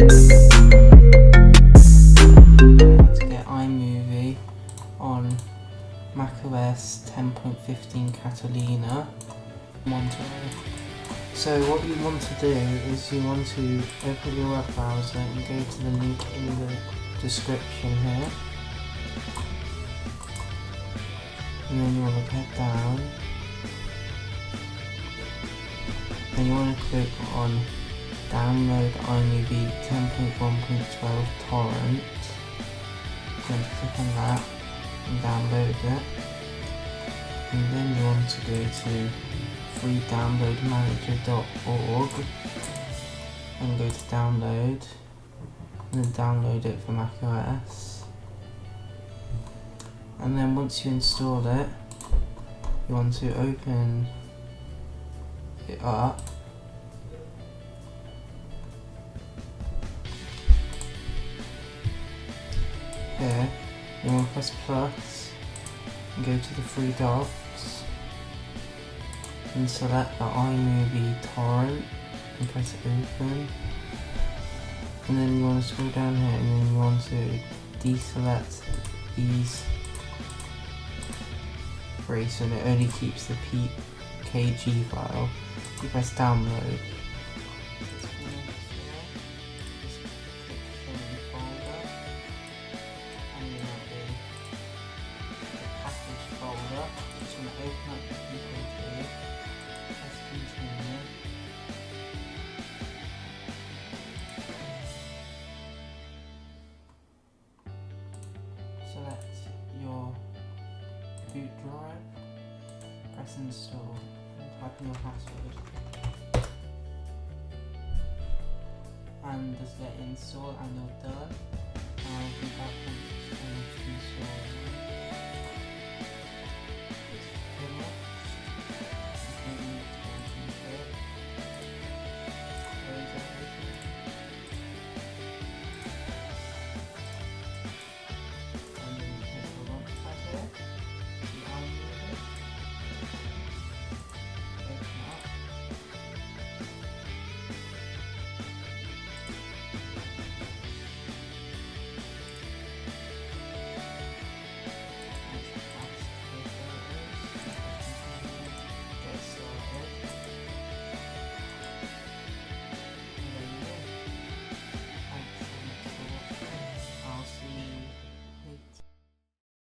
To get iMovie on Mac OS 10.15 Catalina. So what you want to do is you want to open your web browser and go to the link in the description here. And then you want to head down. Then you want to click on download iMovie 10.1.12 torrent. So click on that and download it. And then you want to go to freedownloadmanager.org and go to download and then download it for Mac OS. And then once you install it, you want to open it up. Here, you want to press plus and go to the three dots and select the iMovie torrent and press open. And then you want to scroll down here and then you want to deselect these three so it only keeps the PKG file. You press download. Folder. Just want to open up the PKG, press continue. Select your boot drive, press install, and type in your password. And just let it install and you're done. I'll be back once it's finished installing.